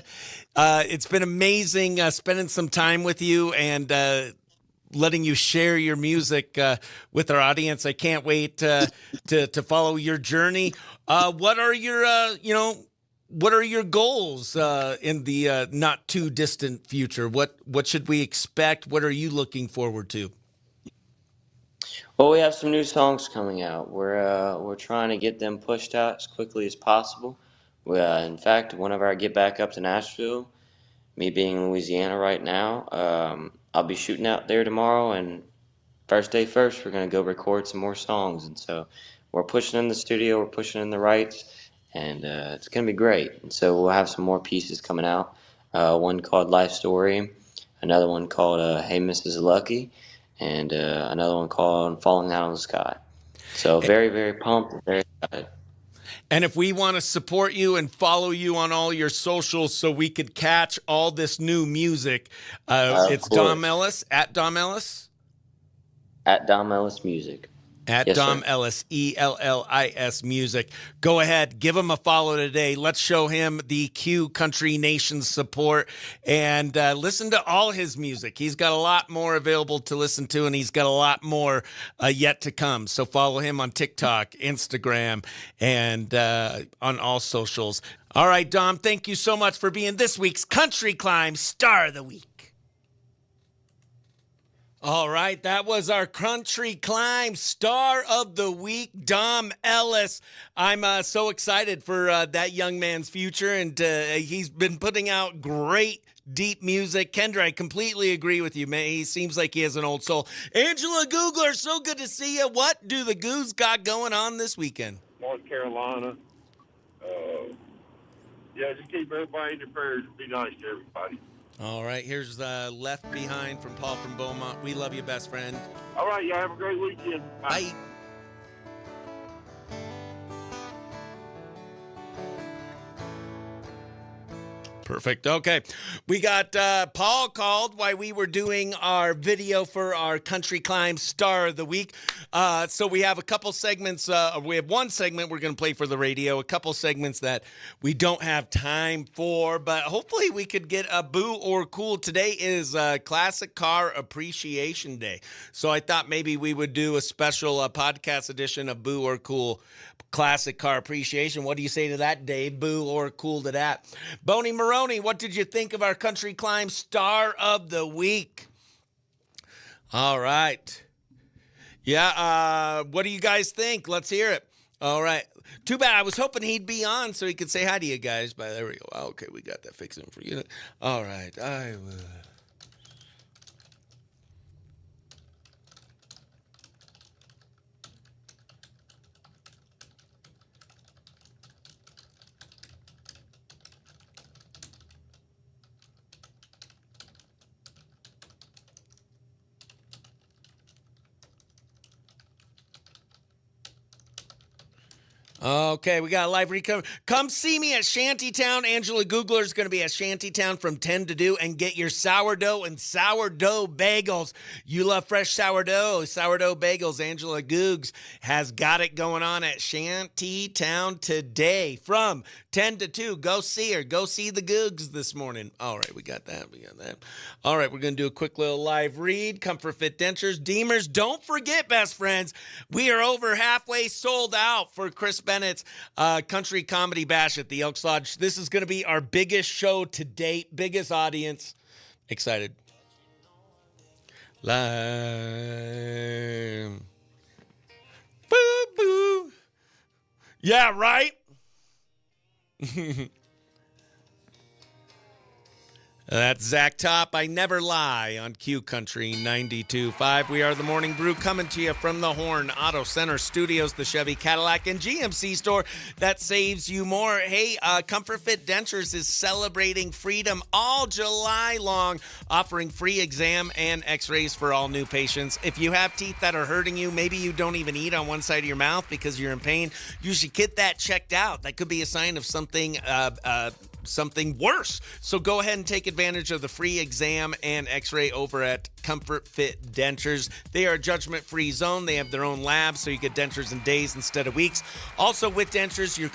It's been amazing spending some time with you and letting you share your music with our audience. I can't wait to follow your journey. What are your goals in the not too distant future? What should we expect? What are you looking forward to? Well, we have some new songs coming out. We're trying to get them pushed out as quickly as possible. In fact, whenever I get back up to Nashville, me being in Louisiana right now, I'll be shooting out there tomorrow, and first day first, we're gonna go record some more songs. And so we're pushing in the studio, we're pushing in the rights, and it's going to be great. And so we'll have some more pieces coming out. One called Life Story, another one called Hey Mrs. Lucky, and another one called Falling Out of the Sky. So very, very pumped and very excited. And if we want to support you and follow you on all your socials so we could catch all this new music, it's Dom Ellis, at Dom Ellis? At Dom Ellis Music. At Yes, Dom sir. Ellis, ELLIS Music. Go ahead, give him a follow today. Let's show him the Q Country Nation support and listen to all his music. He's got a lot more available to listen to, and he's got a lot more yet to come. So follow him on TikTok, Instagram, and on all socials. All right, Dom, thank you so much for being this week's Country Climb Star of the Week. All right, that was our Country Climb Star of the Week, Dom Ellis. I'm so excited for that young man's future, and he's been putting out great, deep music. Kendra, I completely agree with you, man. He seems like he has an old soul. Angela Googler, so good to see you. What do the Goos got going on this weekend? North Carolina. Yeah, just keep everybody in your prayers and be nice to everybody. All right, here's Left Behind from Paul from Beaumont. We love you, best friend. All right, y'all have a great weekend. Bye. Perfect. Okay. We got Paul called while we were doing our video for our Country Climb Star of the Week. So we have a couple segments. We have one segment we're going to play for the radio, a couple segments that we don't have time for, but hopefully we could get a boo or cool. Today is Classic Car Appreciation Day. So I thought maybe we would do a special podcast edition of Boo or Cool Classic Car Appreciation. What do you say to that, Dave? Boo or cool to that? Boney Maroney, what did you think of our Country Climb Star of the Week? All right. Yeah, what do you guys think? Let's hear it. All right. Too bad. I was hoping he'd be on so he could say hi to you guys, but there we go. Okay, we got that fixing for you. All right. I will. Okay, we got a live recap. Come see me at Shantytown. Angela Googler is going to be at Shantytown from 10 to 2 and get your sourdough and sourdough bagels. You love fresh sourdough bagels. Angela Googs has got it going on at Shantytown today from 10 to 2. Go see her. Go see the Googs this morning. All right, we got that. All right, we're going to do a quick little live read. Comfort Fit Dentures. Deemers, don't forget, best friends, we are over halfway sold out for Chris Bennett's Country Comedy Bash at the Elks Lodge. This is going to be our biggest show to date, biggest audience. Excited. Live. Boo, boo. Yeah, right? That's Zach Top. I never lie on Q Country 92.5. We are the Morning Brew coming to you from the Horn Auto Center Studios, the Chevy Cadillac and GMC store that saves you more. Hey, Comfort Fit Dentures is celebrating freedom all July long, offering free exam and x-rays for all new patients. If you have teeth that are hurting you, maybe you don't even eat on one side of your mouth because you're in pain, you should get that checked out. That could be a sign of something worse. So go ahead and take advantage of the free exam and x-ray over at Comfort Fit Dentures. They are a judgment-free zone. They have their own lab, so you get dentures in days instead of weeks. Also with dentures, you're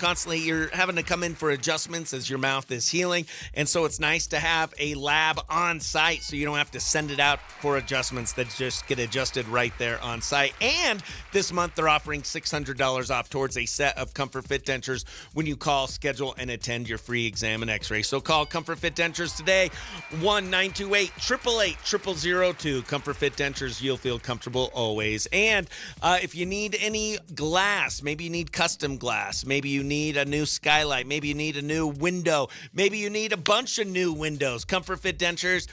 having to come in for adjustments as your mouth is healing, and so it's nice to have a lab on site so you don't have to send it out for adjustments that just get adjusted right there on site. And this month they're offering $600 off towards a set of Comfort Fit Dentures when you call, schedule, and attend your free exam and x-ray. So call Comfort Fit Dentures today, 1-928-888-0002. Comfort Fit Dentures, you'll feel comfortable always. And if you need any glass, maybe you need custom glass, maybe you need a new skylight, maybe you need a new window, maybe you need a bunch of new windows. Comfort Fit Dentures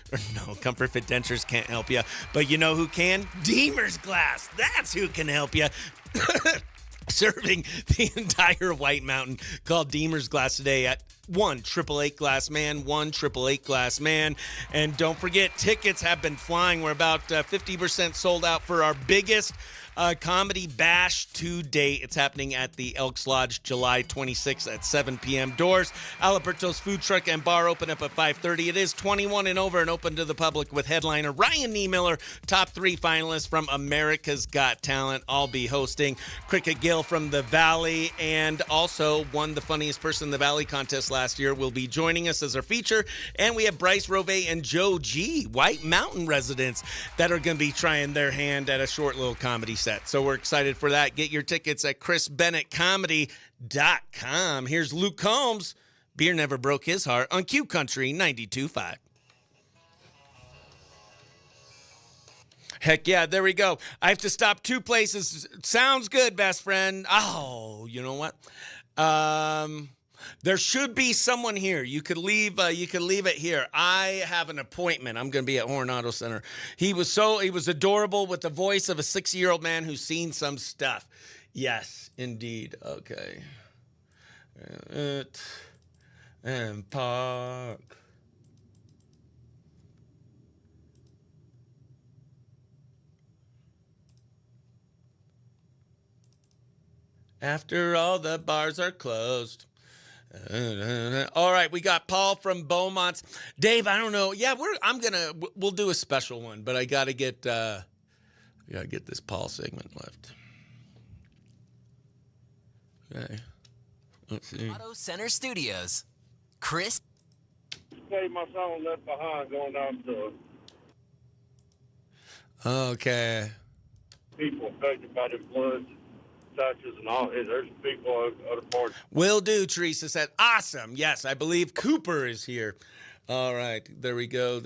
can't help you, but you know who can? Deemer's Glass. That's who can help you. serving the entire White Mountain. Call Deemer's Glass today at 1-888 Glass Man, 1-888 Glass Man. And don't forget, tickets have been flying. We're about 50% sold out for our biggest comedy bash to date. It's happening at the Elks Lodge July 26th at 7 p.m. Doors, Alberto's Food Truck and Bar open up at 5:30. It is 21 and over and open to the public with headliner Ryan Niemiller, top 3 finalists from America's Got Talent. I'll be hosting Cricket Gill from the Valley, and also won the Funniest Person in the Valley contest last year, will be joining us as our feature. And we have Bryce Rove and Joe G, White Mountain residents, that are going to be trying their hand at a short little comedy set. So we're excited for that. Get your tickets at chrisbennettcomedy.com. Here's Luke Combs. Beer never broke his heart on Q Country 92.5. Heck yeah, there we go. I have to stop 2 places. Sounds good, best friend. Oh, you know what? There should be someone here. You could leave it here. I have an appointment. I'm going to be at Horn Auto Center. He was adorable with the voice of a 60-year-old man who's seen some stuff. Yes, indeed. Okay. And park. After all the bars are closed. All right, we got Paul from Beaumont's. Dave, I don't know. Yeah, we'll do a special one, but I gotta get this Paul segment left. Okay, let's see. Auto Center Studios. Chris. Play my song Left Behind going down to Okay. people affected by the floods, taxes, and all. There's people at other parts. Will do, Teresa said. Awesome. Yes, I believe Cooper is here. All right. There we go.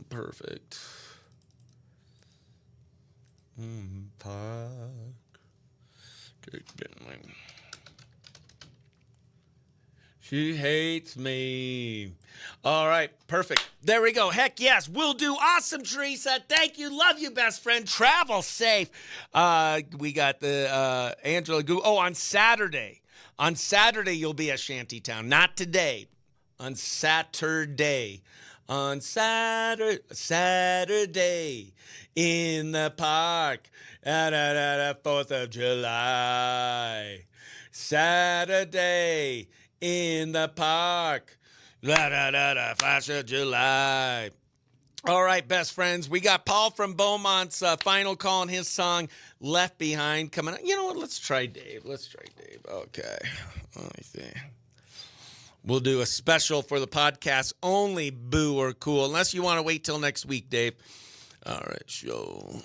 Perfect. Park. She hates me. All right, perfect. There we go. Heck yes, we'll do. Awesome, Teresa. Thank you. Love you, best friend. Travel safe. We got the Angela Goo. Oh, on Saturday. On Saturday, you'll be at Shantytown. Not today. On Saturday. On Saturday in the park. 4th of July. Saturday in the park. 1st of July. All right, best friends. We got Paul from Beaumont's final call on his song Left Behind coming up. You know what? Let's try Dave. Okay. Let me see. We'll do a special for the podcast only, Boo or Cool. Unless you want to wait till next week, Dave. All right, show.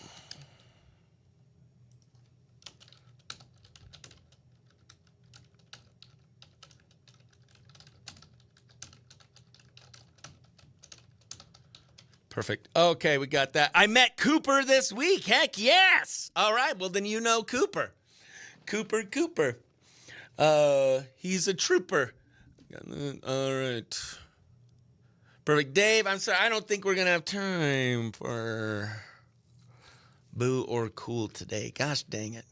Perfect. Okay, we got that. I met Cooper this week. Heck yes. All right, well, then you know Cooper. Cooper. He's a trooper. All right. Perfect. Dave, I'm sorry. I don't think we're going to have time for Boo or Cool today. Gosh dang it.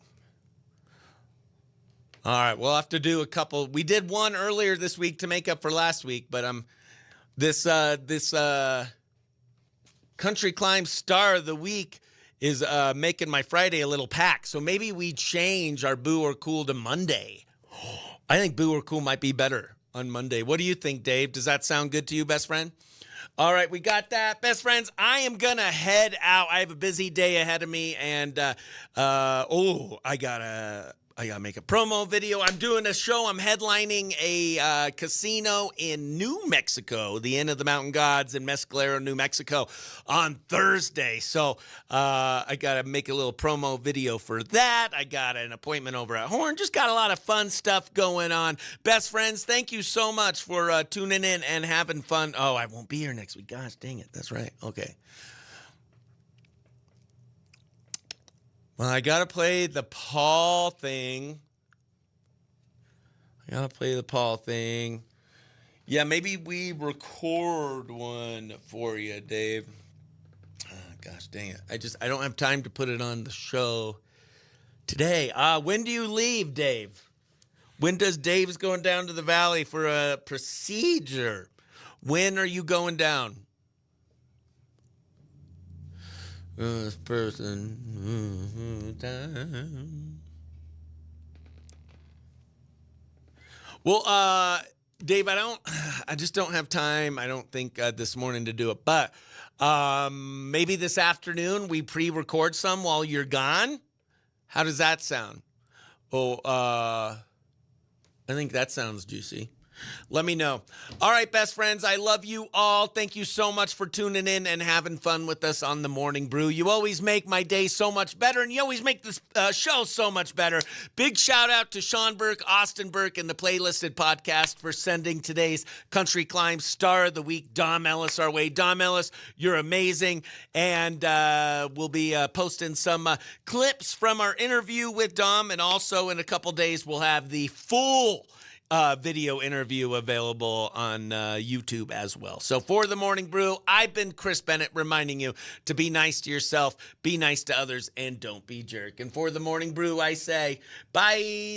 All right, we'll have to do a couple. We did one earlier this week to make up for last week, but this Country Climb Star of the Week is making my Friday a little packed. So maybe we change our Boo or Cool to Monday. I think Boo or Cool might be better on Monday. What do you think, Dave? Does that sound good to you, best friend? All right, we got that. Best friends, I am going to head out. I have a busy day ahead of me, and I gotta make a promo video. I'm doing a show. I'm headlining a casino in New Mexico, the Inn of the Mountain Gods in Mescalero, New Mexico, on Thursday. So I got to make a little promo video for that. I got an appointment over at Horn. Just got a lot of fun stuff going on. Best friends, thank you so much for tuning in and having fun. Oh, I won't be here next week. Gosh, dang it. That's right. Okay. Well, I got to play the Paul thing. Yeah, maybe we record one for you, Dave. Oh, gosh dang it. I don't have time to put it on the show Today. When do you leave, Dave? When does Dave's going down to the valley for a procedure? When are you going down? This person down. Well, Dave, I just don't have time. I don't think this morning to do it, but maybe this afternoon we pre-record some while you're gone. How does that sound? I think that sounds juicy. Let me know. All right, best friends, I love you all. Thank you so much for tuning in and having fun with us on the Morning Brew. You always make my day so much better, and you always make this show so much better. Big shout out to Sean Burke, Austin Burke, and the Playlisted podcast for sending today's Country Climb Star of the Week, Dom Ellis, our way. Dom Ellis, you're amazing, and we'll be posting some clips from our interview with Dom, and also in a couple days we'll have the full video interview available on YouTube as well. So for the Morning Brew, I've been Chris Bennett reminding you to be nice to yourself, be nice to others, and don't be jerk. And for the Morning Brew, I say bye.